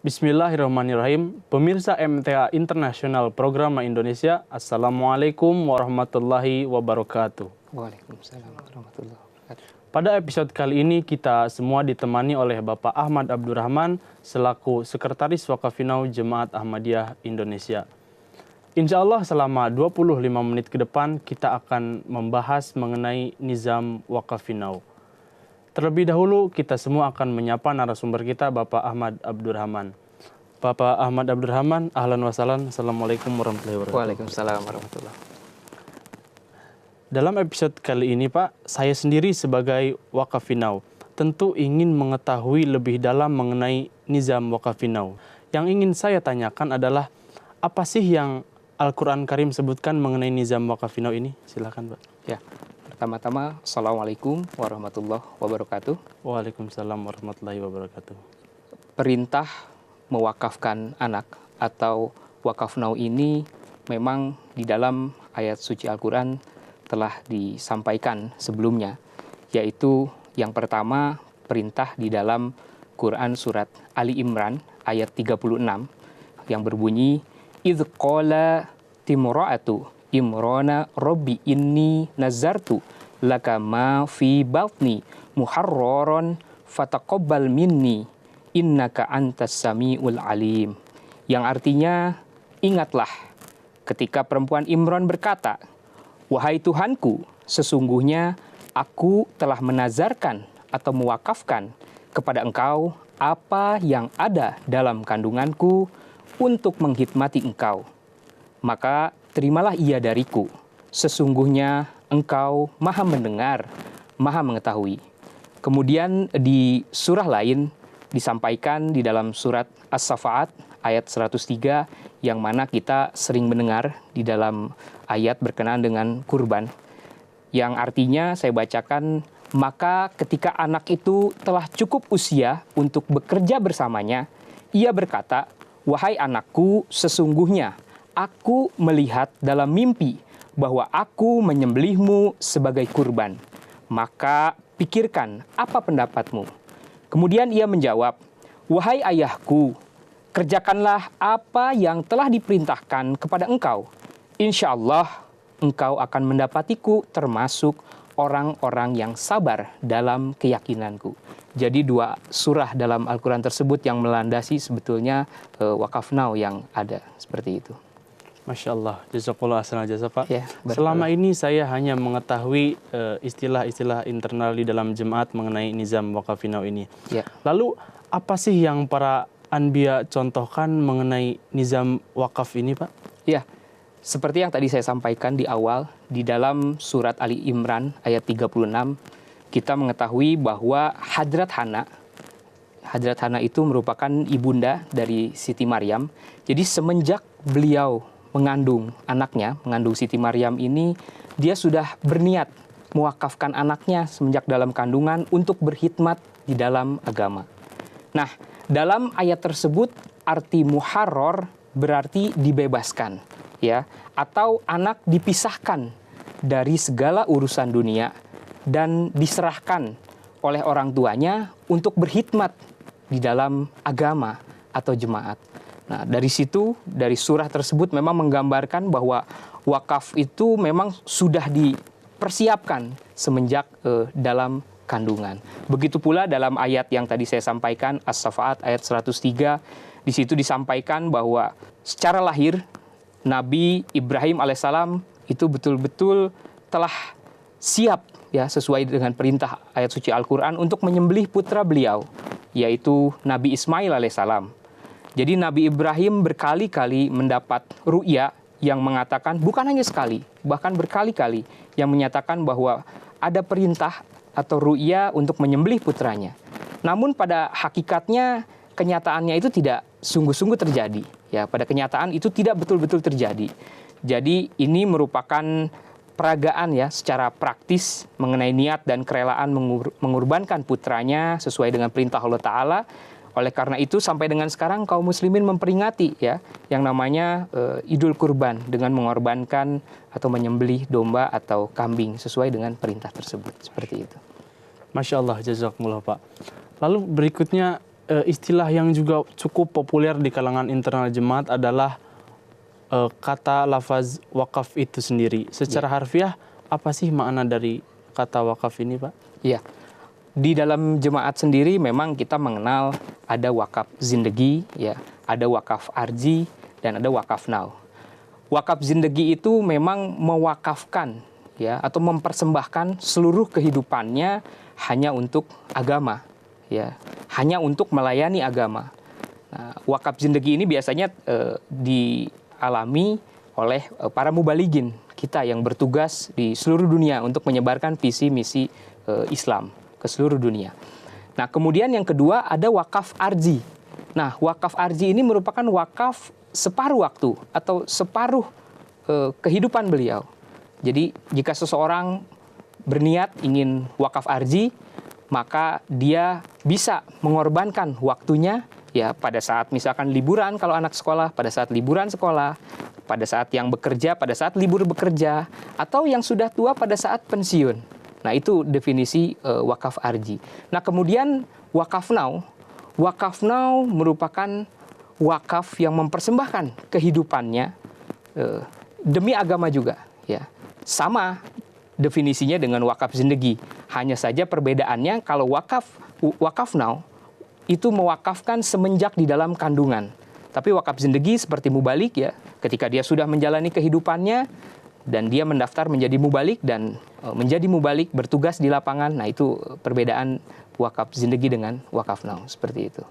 Bismillahirrahmanirrahim. Pemirsa MTA Internasional Programa Indonesia, Assalamualaikum warahmatullahi wabarakatuh. Waalaikumsalam warahmatullahi wabarakatuh. Pada episode kali ini kita semua ditemani oleh Bapak Ahmad Abdurrahman selaku Sekretaris Wakafinau Jemaat Ahmadiyah Indonesia. Insya Allah selama 25 menit ke depan kita akan membahas mengenai Nizam Wakafinau. Terlebih dahulu kita semua akan menyapa narasumber kita Bapak Ahmad Abdurrahman. Bapak Ahmad Abdurrahman, ahlan wa sahlan. Assalamualaikum warahmatullahi wabarakatuh. Waalaikumsalam warahmatullahi. Dalam episode kali ini Pak, saya sendiri sebagai Wakafinau tentu ingin mengetahui lebih dalam mengenai Nizam Wakafinau. Yang ingin saya tanyakan adalah apa sih yang Al-Quran Karim sebutkan mengenai Nizam Wakafinau ini? Silakan Pak. Ya, pertama-tama Assalamualaikum warahmatullahi wabarakatuh. Waalaikumsalam warahmatullahi wabarakatuh. Perintah mewakafkan anak atau wakafnau ini memang di dalam ayat suci Al-Quran telah disampaikan sebelumnya, yaitu yang pertama perintah di dalam Quran surat Ali Imran ayat 36 yang berbunyi idz qala timra'atu Imrana Robbi inni nazartu laka ma fi batni muharraron fataqabbal minni innaka antas samiul alim. Yang artinya, ingatlah ketika perempuan Imran berkata, wahai Tuhanku, sesungguhnya aku telah menazarkan atau mewakafkan kepada engkau apa yang ada dalam kandunganku untuk menghikmati engkau. Maka terimalah ia dariku, sesungguhnya engkau maha mendengar, maha mengetahui. Kemudian di surah lain disampaikan di dalam surat As-Safaat ayat 103 yang mana kita sering mendengar di dalam ayat berkenaan dengan kurban. Yang artinya saya bacakan, maka ketika anak itu telah cukup usia untuk bekerja bersamanya, ia berkata, wahai anakku, sesungguhnya aku melihat dalam mimpi bahwa aku menyembelihmu sebagai kurban. Maka pikirkan apa pendapatmu. Kemudian ia menjawab, wahai ayahku, kerjakanlah apa yang telah diperintahkan kepada engkau. Insya Allah engkau akan mendapatiku termasuk orang-orang yang sabar dalam keyakinanku. Jadi dua surah dalam Al-Quran tersebut yang melandasi sebetulnya wakafnau yang ada seperti itu. Masya Allah, jazakallah ahsanal jazaa Pak. Ya, selama ini saya hanya mengetahui istilah-istilah internal di dalam jemaat mengenai Nizam Wakafinau ini. Ya. Lalu apa sih yang para anbiya contohkan mengenai Nizam Wakaf ini Pak? Ya, seperti yang tadi saya sampaikan di awal, di dalam surat Ali Imran ayat 36, kita mengetahui bahwa Hadrat Hana itu merupakan ibunda dari Siti Maryam. Jadi semenjak beliau mengandung anaknya, mengandung Siti Maryam ini, dia sudah berniat mewakafkan anaknya semenjak dalam kandungan untuk berkhidmat di dalam agama. Nah, dalam ayat tersebut arti muharrar berarti dibebaskan, ya, atau anak dipisahkan dari segala urusan dunia dan diserahkan oleh orang tuanya untuk berkhidmat di dalam agama atau jemaat. Nah, dari situ, dari surah tersebut memang menggambarkan bahwa wakaf itu memang sudah dipersiapkan semenjak dalam kandungan. Begitu pula dalam ayat yang tadi saya sampaikan, As-Safaat ayat 103, di situ disampaikan bahwa secara lahir Nabi Ibrahim alaihissalam itu betul-betul telah siap, ya, sesuai dengan perintah ayat suci Al-Quran untuk menyembelih putra beliau, yaitu Nabi Ismail alaihissalam. Jadi Nabi Ibrahim berkali-kali mendapat ru'ya yang mengatakan, bukan hanya sekali, bahkan berkali-kali, yang menyatakan bahwa ada perintah atau ru'ya untuk menyembelih putranya. Namun pada hakikatnya, kenyataannya itu tidak sungguh-sungguh terjadi. Ya, pada kenyataan itu tidak betul-betul terjadi. Jadi ini merupakan peragaan, ya, secara praktis mengenai niat dan kerelaan mengorbankan putranya sesuai dengan perintah Allah Ta'ala. Oleh karena itu sampai dengan sekarang kaum muslimin memperingati, ya, yang namanya Idul Kurban dengan mengorbankan atau menyembelih domba atau kambing sesuai dengan perintah tersebut. Seperti itu. Masya Allah, jazakumullah Pak. Lalu berikutnya istilah yang juga cukup populer di kalangan internal jemaat adalah kata lafaz wakaf itu sendiri. Secara harfiah, apa sih makna dari kata wakaf ini, Pak? Iya. Di dalam jemaat sendiri memang kita mengenal ada wakaf zindegi, ya, ada wakaf arji, dan ada wakaf now. Wakaf zindegi itu memang mewakafkan, ya, atau mempersembahkan seluruh kehidupannya hanya untuk agama, ya, hanya untuk melayani agama. Nah, wakaf zindegi ini biasanya dialami oleh para mubaligin kita yang bertugas di seluruh dunia untuk menyebarkan visi misi Islam ke seluruh dunia. Nah, kemudian yang kedua ada wakaf arji. Nah, wakaf arji ini merupakan wakaf separuh waktu atau separuh kehidupan beliau. Jadi jika seseorang berniat ingin wakaf arji, maka dia bisa mengorbankan waktunya, ya, pada saat misalkan liburan kalau anak sekolah, pada saat liburan sekolah, pada saat yang bekerja, pada saat libur bekerja, atau yang sudah tua pada saat pensiun. Nah, itu definisi wakaf arji. Nah, kemudian wakaf now. Wakaf now merupakan wakaf yang mempersembahkan kehidupannya demi agama juga, ya. Sama definisinya dengan wakaf zindegi. Hanya saja perbedaannya kalau wakaf now itu mewakafkan semenjak di dalam kandungan. Tapi wakaf zindegi seperti mubalik, ya, ketika dia sudah menjalani kehidupannya dan dia mendaftar menjadi mubalik dan menjadi mubalik bertugas di lapangan. Nah, itu perbedaan wakaf zindegi dengan wakaf now, seperti itu.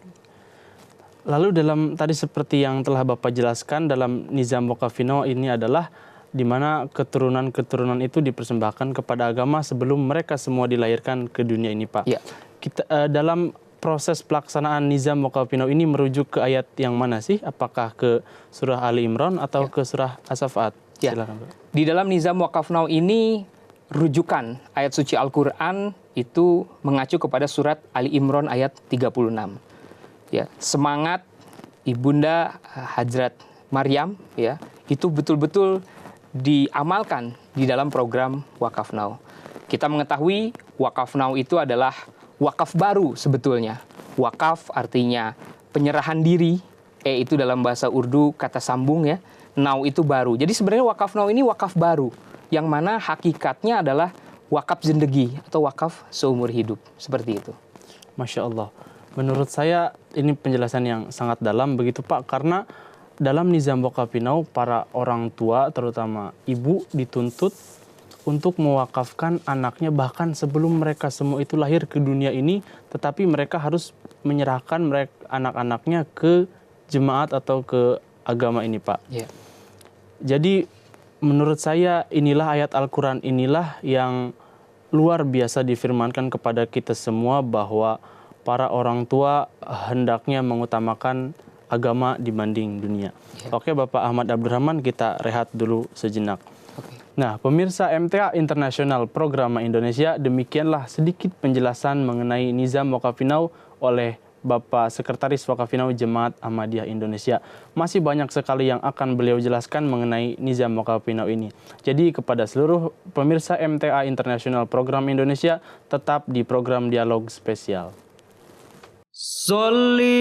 Lalu dalam tadi seperti yang telah Bapak jelaskan dalam nizam wakafino ini adalah di mana keturunan-keturunan itu dipersembahkan kepada agama sebelum mereka semua dilahirkan ke dunia ini, Pak. Ya. Kita dalam proses pelaksanaan nizam wakafino ini merujuk ke ayat yang mana sih? Apakah ke surah Ali Imran atau ke surah As-Saffat? Ya. Silakan, Pak. Di dalam nizam wakaf now ini rujukan ayat suci Al-Qur'an itu mengacu kepada surat Ali Imran ayat 36. Ya, semangat Ibunda Hadrat Maryam, ya, itu betul-betul diamalkan di dalam program Wakaf Now. Kita mengetahui Wakaf Now itu adalah wakaf baru sebetulnya. Wakaf artinya penyerahan diri, itu dalam bahasa Urdu kata sambung, ya. Now itu baru. Jadi sebenarnya Wakaf Now ini wakaf baru, yang mana hakikatnya adalah wakaf zindegi atau wakaf seumur hidup, seperti itu. Masya Allah. Menurut saya ini penjelasan yang sangat dalam begitu, Pak, karena dalam nizam wakafino para orang tua terutama ibu dituntut untuk mewakafkan anaknya bahkan sebelum mereka semua itu lahir ke dunia ini, tetapi mereka harus menyerahkan anak-anaknya ke jemaat atau ke agama ini, Pak. Yeah. Jadi menurut saya inilah ayat Al-Quran inilah yang luar biasa difirmankan kepada kita semua bahwa para orang tua hendaknya mengutamakan agama dibanding dunia. Ya. Oke, Bapak Ahmad Abdurrahman, kita rehat dulu sejenak. Oke. Nah, pemirsa MTA Internasional Programa Indonesia, demikianlah sedikit penjelasan mengenai nizam wakafino oleh Bapak Sekretaris Wakafino Jemaat Ahmadiyah Indonesia. Masih banyak sekali yang akan beliau jelaskan mengenai nizam wakafino ini. Jadi kepada seluruh pemirsa MTA Internasional Program Indonesia, tetap di program Dialog Spesial. Salli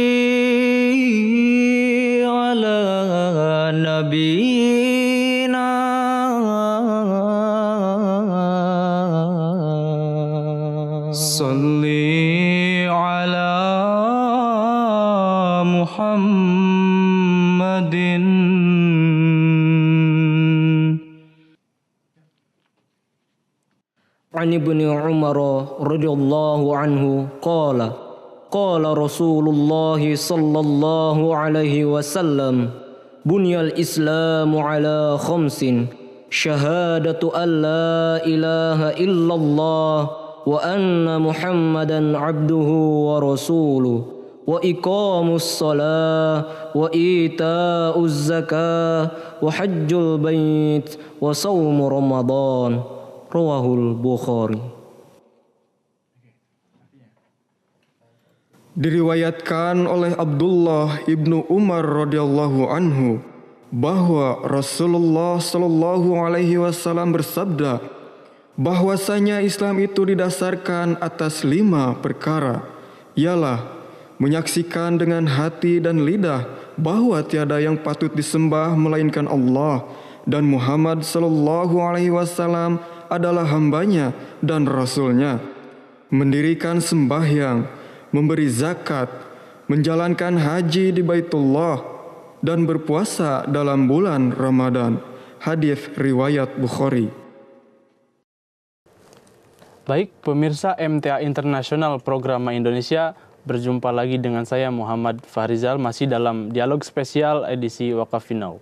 ala nabiyina Salli ala Muhammadin An ibni Umar radhiyallahu anhu qala قال رسول الله صلى الله عليه وسلم بني الإسلام على خمس شهادة أن لا إله إلا الله وأن محمدا عبده ورسوله وإقام الصلاة وإيتاء الزكاة وحج البيت وصوم رمضان رواه البخاري. Diriwayatkan oleh Abdullah ibnu Umar radhiyallahu anhu bahwa Rasulullah Shallallahu alaihi wasallam bersabda bahwasanya Islam itu didasarkan atas 5 perkara, ialah menyaksikan dengan hati dan lidah bahwa tiada yang patut disembah melainkan Allah dan Muhammad sallallahu alaihi wasallam adalah hambanya dan rasulnya, mendirikan sembahyang, memberi zakat, menjalankan haji di Baitullah, dan berpuasa dalam bulan Ramadan. Hadis riwayat Bukhari. Baik, pemirsa MTA Internasional Programa Indonesia, berjumpa lagi dengan saya Muhammad Fahrizal masih dalam dialog spesial edisi Wakaf Now.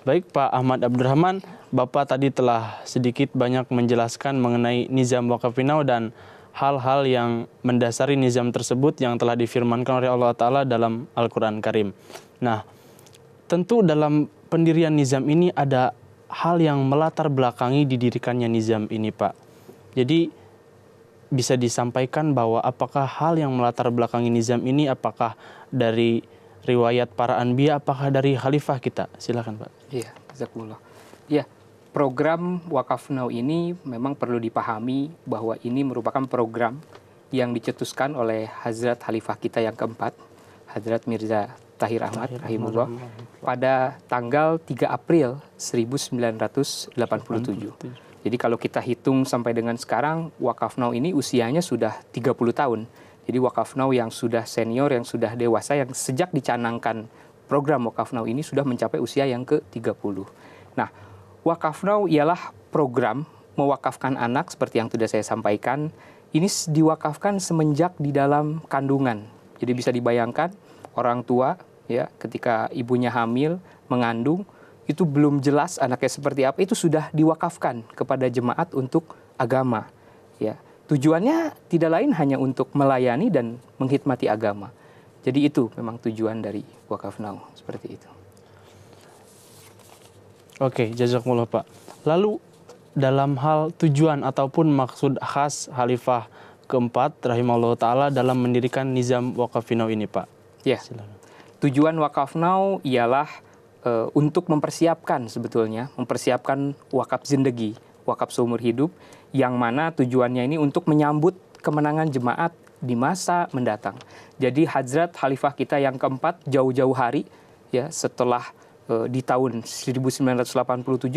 Baik Pak Ahmad Abdurrahman, Bapak tadi telah sedikit banyak menjelaskan mengenai nizam Wakaf Now dan hal-hal yang mendasari nizam tersebut yang telah difirmankan oleh Allah Ta'ala dalam Al-Quran Karim. Nah, tentu dalam pendirian nizam ini ada hal yang melatar belakangi didirikannya nizam ini Pak. Jadi bisa disampaikan bahwa apakah hal yang melatar belakangi nizam ini, apakah dari riwayat para anbiya, apakah dari khalifah kita? Silakan Pak. Iya, jazakumullah. Ya, program Wakaf Now ini memang perlu dipahami bahwa ini merupakan program yang dicetuskan oleh Hazrat Khalifah kita yang keempat, Hazrat Mirza Tahir Ahmad rahimahullah, pada tanggal 3 April 1987. Jadi kalau kita hitung sampai dengan sekarang, Wakaf Now ini usianya sudah 30 tahun. Jadi Wakaf Now yang sudah senior, yang sudah dewasa, yang sejak dicanangkan program Wakaf Now ini sudah mencapai usia yang ke-30. Nah, Wakaf Now ialah program mewakafkan anak seperti yang sudah saya sampaikan. Ini diwakafkan semenjak di dalam kandungan. Jadi bisa dibayangkan orang tua ya ketika ibunya hamil, mengandung, itu belum jelas anaknya seperti apa, itu sudah diwakafkan kepada jemaat untuk agama. Ya, tujuannya tidak lain hanya untuk melayani dan menghikmati agama. Jadi itu memang tujuan dari Wakaf Now, seperti itu. Oke, jazakumullah Pak. Lalu dalam hal tujuan ataupun maksud khas Khalifah keempat rahimahullah ta'ala dalam mendirikan nizam Wakaf Now ini Pak. Ya, tujuan Wakaf Now ialah untuk mempersiapkan sebetulnya, mempersiapkan wakaf zindagi, wakaf seumur hidup, yang mana tujuannya ini untuk menyambut kemenangan jemaat di masa mendatang. Jadi Hazrat Khalifah kita yang keempat jauh-jauh hari, ya setelah di tahun 1987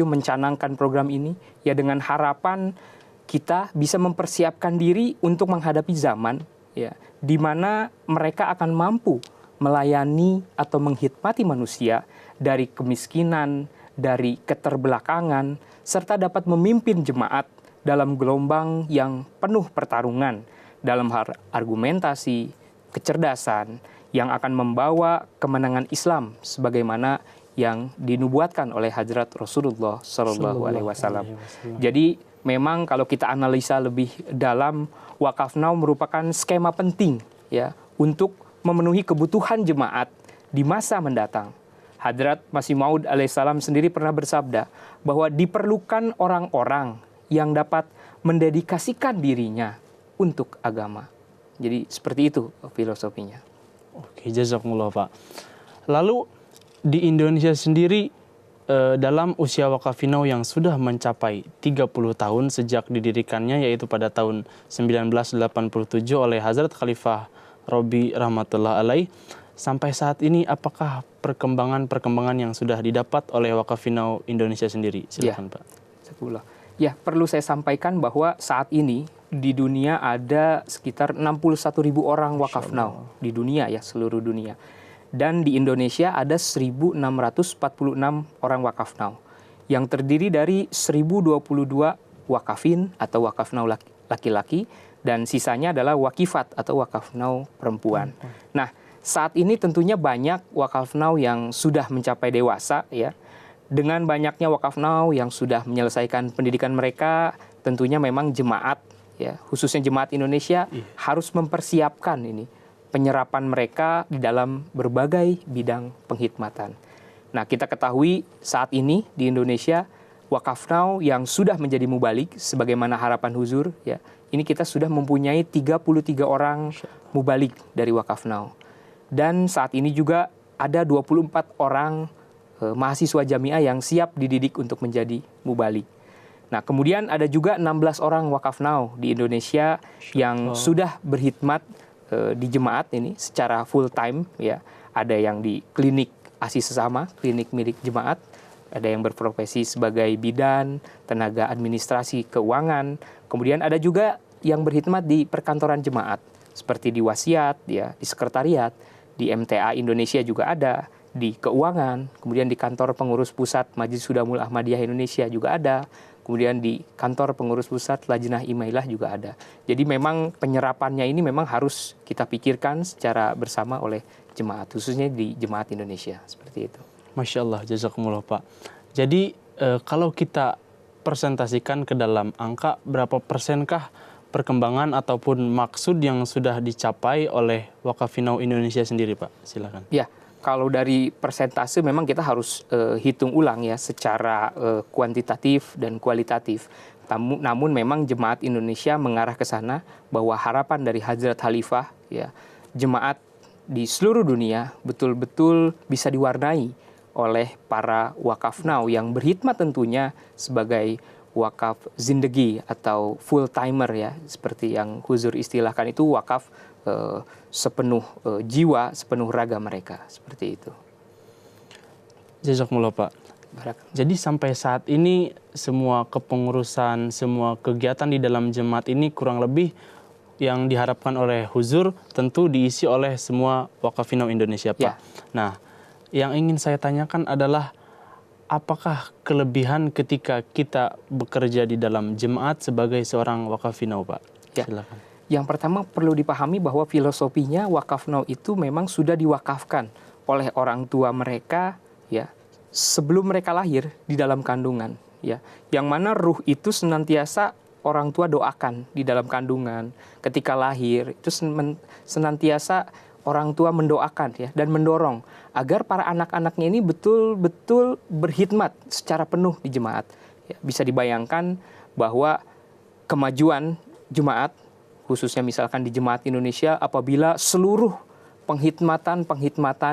mencanangkan program ini, ya dengan harapan kita bisa mempersiapkan diri untuk menghadapi zaman, ya di mana mereka akan mampu melayani atau menghikmati manusia dari kemiskinan, dari keterbelakangan, serta dapat memimpin jemaat dalam gelombang yang penuh pertarungan dalam hal argumentasi, kecerdasan yang akan membawa kemenangan Islam sebagaimana yang dinubuatkan oleh Hadrat Rasulullah Shallallahu Alaihi Wasallam. Jadi memang kalau kita analisa lebih dalam, Wakaf Now merupakan skema penting ya untuk memenuhi kebutuhan jemaat di masa mendatang. Hadrat Masih Maud alaihissalam sendiri pernah bersabda bahwa diperlukan orang-orang yang dapat mendedikasikan dirinya untuk agama. Jadi seperti itu filosofinya. Oke, jazakumullah Pak. Lalu di Indonesia sendiri dalam usia Wakaf Now yang sudah mencapai 30 tahun sejak didirikannya, yaitu pada tahun 1987 oleh Hazrat Khalifah Robi rahmatullah alaih, sampai saat ini apakah perkembangan yang sudah didapat oleh Wakaf Now Indonesia sendiri? Silakan Pak. Ya, perlu saya sampaikan bahwa saat ini di dunia ada sekitar 61.000 orang Wakaf Now di dunia ya, seluruh dunia. Dan di Indonesia ada 1.646 orang Wakaf Now yang terdiri dari 1.022 wakafin atau Wakaf Now laki-laki dan sisanya adalah wakifat atau Wakaf Now perempuan. Nah, saat ini tentunya banyak Wakaf Now yang sudah mencapai dewasa ya. Dengan banyaknya Wakaf Now yang sudah menyelesaikan pendidikan mereka, tentunya memang jemaat ya, khususnya jemaat Indonesia harus mempersiapkan ini penyerapan mereka di dalam berbagai bidang penghikmatan. Nah, kita ketahui saat ini di Indonesia Wakaf Now yang sudah menjadi mubalik sebagaimana harapan huzur ya. Ini kita sudah mempunyai 33 orang mubalik dari Wakaf Now. Dan saat ini juga ada 24 orang mahasiswa jamiah yang siap dididik untuk menjadi mubalik. Nah, kemudian ada juga 16 orang Wakaf Now di Indonesia yang sudah berkhidmat di jemaat ini secara full time ya. Ada yang di klinik ASI sesama, klinik milik jemaat, ada yang berprofesi sebagai bidan, tenaga administrasi keuangan, kemudian ada juga yang berkhidmat di perkantoran jemaat seperti di wasiat ya, di sekretariat, di MTA Indonesia juga ada, di keuangan, kemudian di kantor pengurus pusat Majelis Sudamul Ahmadiyah Indonesia juga ada, kemudian di kantor pengurus pusat Lajnah Imailah juga ada. Jadi memang penyerapannya ini memang harus kita pikirkan secara bersama oleh jemaat, khususnya di jemaat Indonesia, seperti itu. Masya Allah, jazakumullah Pak. Jadi kalau kita presentasikan ke dalam angka, berapa persenkah perkembangan ataupun maksud yang sudah dicapai oleh Waqafinau Indonesia sendiri Pak? Silakan. Ya, kalau dari persentase memang kita harus hitung ulang ya secara kuantitatif dan kualitatif. Namun memang jemaat Indonesia mengarah ke sana bahwa harapan dari Hadrat Khalifah ya, jemaat di seluruh dunia betul-betul bisa diwarnai oleh para wakafnau yang berkhidmat tentunya sebagai wakaf zindegi atau full timer ya, seperti yang Huzur istilahkan itu wakaf sepenuh jiwa, sepenuh raga mereka, seperti itu. Jazakumullah Pak. Jadi sampai saat ini semua kepengurusan, semua kegiatan di dalam jemaat ini kurang lebih yang diharapkan oleh Huzur tentu diisi oleh semua Waqafinau Indonesia Pak. Ya. Nah, yang ingin saya tanyakan adalah apakah kelebihan ketika kita bekerja di dalam jemaat sebagai seorang Waqafinau Pak? Ya. Silakan. Yang pertama perlu dipahami bahwa filosofinya Waqafinau itu memang sudah diwakafkan oleh orang tua mereka ya sebelum mereka lahir di dalam kandungan ya. Yang mana ruh itu senantiasa orang tua doakan di dalam kandungan, ketika lahir itu senantiasa orang tua mendoakan ya dan mendorong agar para anak-anaknya ini betul-betul berkhidmat secara penuh di jemaat. Ya, bisa dibayangkan bahwa kemajuan jemaat khususnya misalkan di jemaat Indonesia apabila seluruh penghidmatan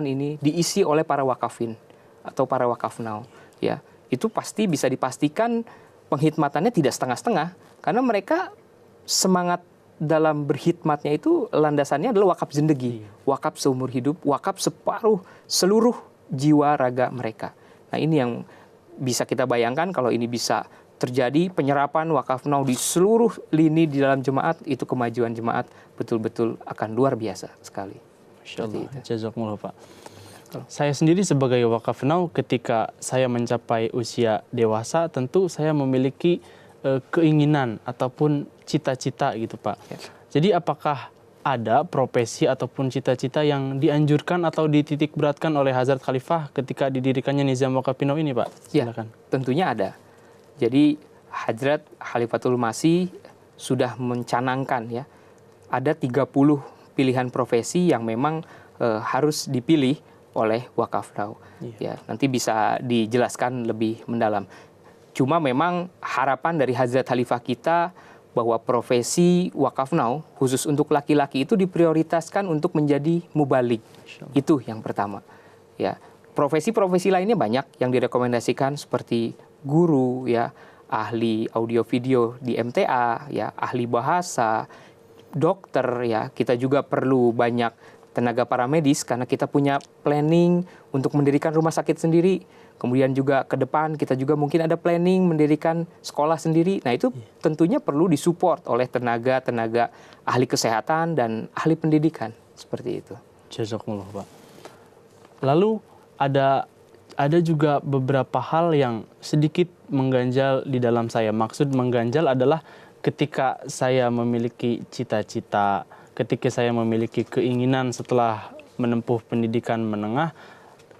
ini diisi oleh para wakafin atau para wakafnau ya, itu pasti bisa dipastikan penghidmatannya tidak setengah-setengah. Karena mereka semangat dalam berkhidmatnya itu landasannya adalah wakaf zindegi, wakaf seumur hidup, wakaf seluruh jiwa raga mereka. Nah ini yang bisa kita bayangkan kalau ini bisa terjadi penyerapan wakafnau di seluruh lini di dalam jemaat, itu kemajuan jemaat betul-betul akan luar biasa sekali. Masya Allah, jazakumullah Pak. Saya sendiri sebagai wakafnau ketika saya mencapai usia dewasa tentu saya memiliki keinginan ataupun cita-cita gitu Pak. Ya. Jadi apakah ada profesi ataupun cita-cita yang dianjurkan atau dititik beratkan oleh Hazrat Khalifah ketika didirikannya Nizam Waqafinau ini Pak? Silakan. Ya, tentunya ada. Jadi Hazrat Khalifatul Masih sudah mencanangkan ya, ada 30 pilihan profesi yang memang harus dipilih oleh wakafnau. Ya, nanti bisa dijelaskan lebih mendalam. Cuma memang harapan dari Hazrat Khalifah kita bahwa profesi wakafnau khusus untuk laki-laki itu diprioritaskan untuk menjadi mubalik. Itu yang pertama. Ya, profesi-profesi lainnya banyak yang direkomendasikan seperti guru ya, ahli audio video di MTA ya, ahli bahasa, dokter ya. Kita juga perlu banyak tenaga paramedis karena kita punya planning untuk mendirikan rumah sakit sendiri. Kemudian juga ke depan kita juga mungkin ada planning mendirikan sekolah sendiri. Nah itu tentunya perlu disupport oleh tenaga-tenaga ahli kesehatan dan ahli pendidikan. Seperti itu. Jazakumullah Pak. Lalu ada juga beberapa hal yang sedikit mengganjal di dalam saya. Maksud mengganjal adalah ketika saya memiliki cita-cita, ketika saya memiliki keinginan setelah menempuh pendidikan menengah,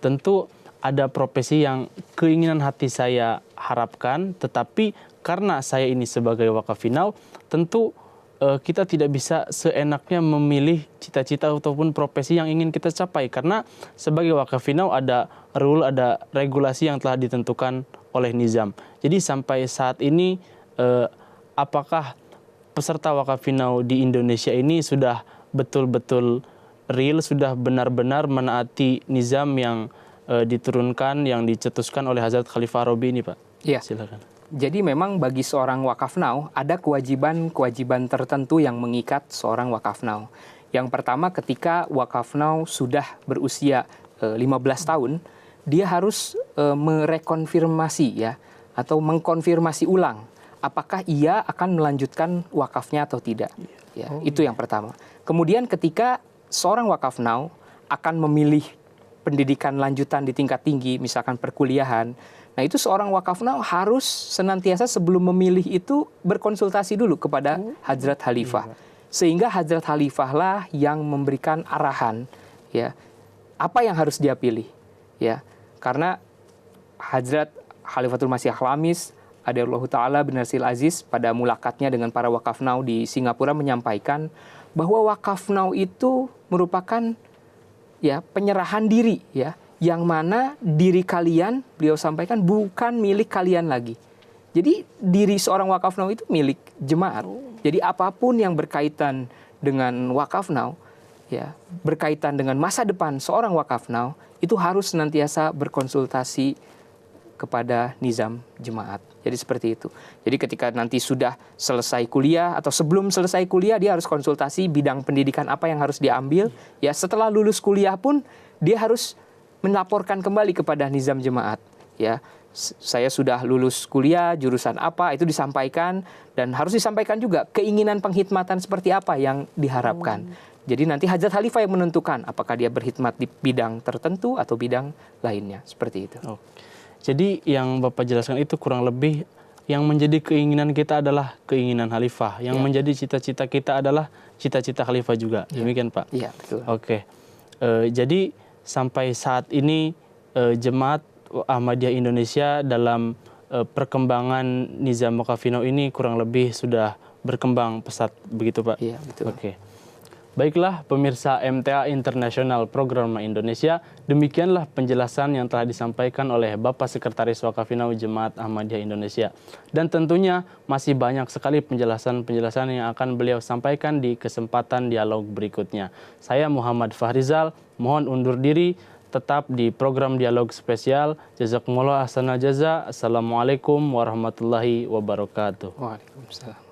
tentu ada profesi yang keinginan hati saya harapkan, tetapi karena saya ini sebagai waqafinau, tentu kita tidak bisa seenaknya memilih cita-cita ataupun profesi yang ingin kita capai. Karena sebagai waqafinau ada rule, ada regulasi yang telah ditentukan oleh Nizam. Jadi sampai saat ini, apakah peserta waqafinau di Indonesia ini sudah betul-betul real, sudah benar-benar menaati Nizam yang diturunkan, yang dicetuskan oleh Hazrat Khalifah Robi ini Pak? Iya. Silakan. Jadi memang bagi seorang wakafnau ada kewajiban-kewajiban tertentu yang mengikat seorang wakafnau. Yang pertama, ketika wakaf now sudah berusia 15 tahun, dia harus merekonfirmasi ya, atau mengkonfirmasi ulang apakah ia akan melanjutkan wakafnya atau tidak. Ya, itu yang pertama. Kemudian ketika seorang wakaf now akan memilih pendidikan lanjutan di tingkat tinggi, misalkan perkuliahan, nah itu seorang wakaf now harus senantiasa sebelum memilih itu berkonsultasi dulu kepada Hadrat Khalifah. Sehingga Hadrat Khalifah lah yang memberikan arahan, ya, apa yang harus dia pilih, ya. Karena Hadrat Khalifatul Masih Khamis Adarullahu Ta'ala bin Narsil Aziz pada mulakatnya dengan para wakaf now di Singapura menyampaikan bahwa wakaf now itu merupakan ya penyerahan diri, ya, yang mana diri kalian, beliau sampaikan, bukan milik kalian lagi. Jadi diri seorang wakaf now itu milik jemaat. Jadi apapun yang berkaitan dengan wakaf now, ya, berkaitan dengan masa depan seorang wakaf now, itu harus senantiasa berkonsultasi kepada nizam jemaat. Jadi seperti itu. Jadi ketika nanti sudah selesai kuliah atau sebelum selesai kuliah, dia harus konsultasi bidang pendidikan apa yang harus diambil. Ya, setelah lulus kuliah pun dia harus melaporkan kembali kepada nizam jemaat. Ya, saya sudah lulus kuliah, jurusan apa, itu disampaikan, dan harus disampaikan juga keinginan penghikmatan seperti apa yang diharapkan. Jadi nanti Hadrat Khalifah yang menentukan apakah dia berkhidmat di bidang tertentu atau bidang lainnya, seperti itu. Jadi yang Bapak jelaskan itu kurang lebih yang menjadi keinginan kita adalah keinginan Khalifah, yang menjadi cita-cita kita adalah cita-cita Khalifah juga. Demikian Pak? Iya, betul. Oke. Jadi sampai saat ini Jemaat Ahmadiyah Indonesia dalam perkembangan nizam wakaf now ini kurang lebih sudah berkembang pesat, begitu Pak? Iya, betul. Oke. Baiklah pemirsa MTA Internasional Program Indonesia, demikianlah penjelasan yang telah disampaikan oleh Bapak Sekretaris Wakaf now Jemaat Ahmadiyah Indonesia. Dan tentunya masih banyak sekali penjelasan-penjelasan yang akan beliau sampaikan di kesempatan dialog berikutnya. Saya Muhammad Fahrizal, mohon undur diri, tetap di program dialog spesial. Jazakumullah ahsanal jaza. Assalamualaikum warahmatullahi wabarakatuh. Waalaikumsalam.